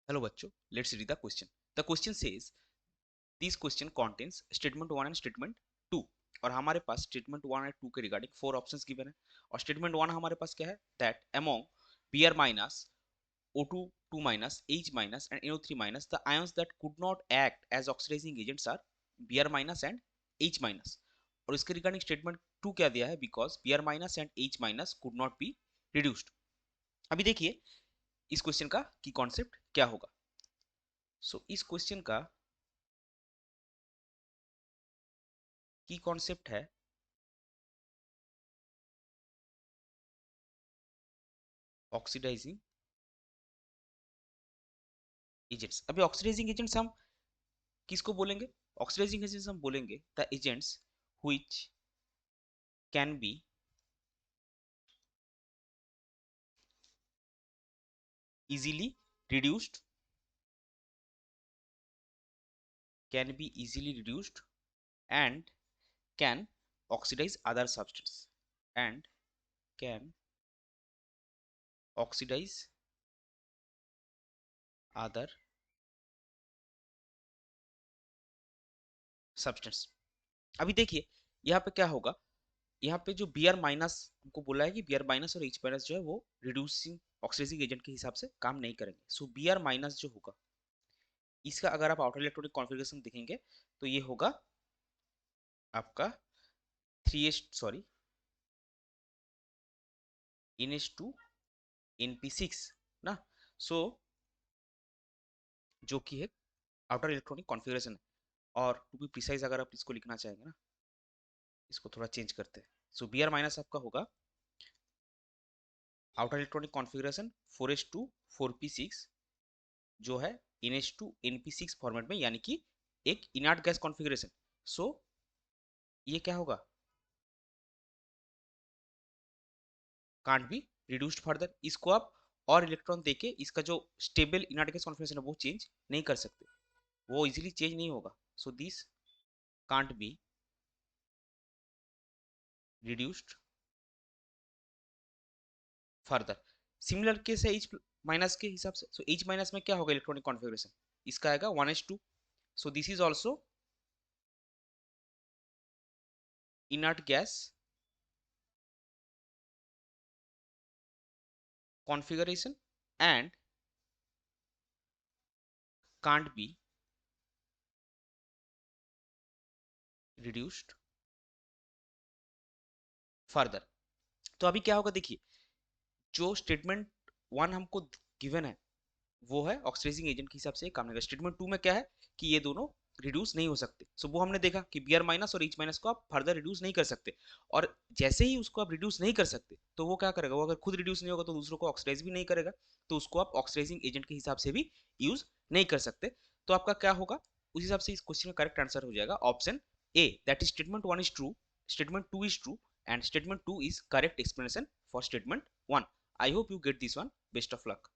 Hello बच्चों, let's read the question. The question says this question contains statement 1 and statement 2 और हमारे पास statement 1 और 2 के रिगार्डिंग 4 ऑप्शंस गिवन है और statement 1 हमारे पास क्या है that among Br minus O2 2 minus H minus and NO3 minus the ions that could not act as oxidizing agents are Br minus and H minus और इसके regarding statement 2 क्या दिया है because Br minus and H minus could not be reduced. अभी देखिए इस question का की कॉन्सेप्ट क्या होगा. इस क्वेश्चन का की कॉन्सेप्ट है ऑक्सीडाइजिंग एजेंट्स. अभी ऑक्सीडाइजिंग एजेंट्स हम किसको बोलेंगे? ऑक्सीडाइजिंग एजेंट्स हम बोलेंगे the agents which can be easily reduced and can oxidize other substance and can oxidize other substance. अभी देखिए यहाँ पे क्या होगा, यहाँ पे जो Br माइनस हमको बोला है कि Br माइनस और H माइनस जो है वो रिड्यूसिंग ऑक्सीडाइजिंग एजेंट के हिसाब से काम नहीं करेंगे. सो Br माइनस जो होगा इसका अगर आप आउटर इलेक्ट्रॉनिक कॉन्फ़िगरेशन देखेंगे तो ये होगा आपका 3s सॉरी NH2 NP6 ना. सो जो कि है आउटर इलेक्ट्रॉनिक कॉन्फ़िगरेशन है. और टू बी प्रिसाइज अगर आप इसको लिखना चाहेंगे ना, इसको थोड़ा चेंज करते हैं. सो Br माइनस आपका होगा outer electronic configuration 4s2 4p6 जो है NH2 NP6 फॉर्मेट में, यानी कि एक इनर्ट गैस कॉन्फ़िगरेशन. सो ये क्या होगा, कांट बी रिड्यूस्ड फर्दर. इसको आप और इलेक्ट्रॉन देके इसका जो स्टेबल इनर्ट गैस कॉन्फ़िगरेशन है वो चेंज नहीं कर सकते, वो इजीली चेंज नहीं होगा. So this can't be reduced further. Similar case है H माइनस के हिसाब से. सो H माइनस में क्या होगा इलेक्ट्रॉनिक कॉन्फ़िगरेशन, इसका आएगा 1s2. So this is also inert gas configuration and can't be reduced further. तो अभी क्या होगा देखिए, जो स्टेटमेंट 1 हमको गिवन है वो है ऑक्सीडाइजिंग एजेंट के हिसाब से काम करेगा. स्टेटमेंट 2 में क्या है कि ये दोनों रिड्यूस नहीं हो सकते. सो वो हमने देखा कि Br माइनस और H माइनस को आप फर्दर रिड्यूस नहीं कर सकते. और जैसे ही उसको आप रिड्यूस नहीं कर सकते तो वो क्या करेगा, वो अगर खुद रिड्यूस नहीं होगा तो दूसरों को ऑक्सीडाइज भी नहीं करेगा, तो उसको आप ऑक्सीडाइजिंग एजेंट के हिसाब से भी यूज नहीं कर सकते. तो आपका क्या होगा, उस हिसाब से इस क्वेश्चन का करेक्ट आंसर हो जाएगा option A, that is statement 1 is true, statement 2 is true and statement 2 is correct explanation for statement 1. I hope you get this one. Best of luck.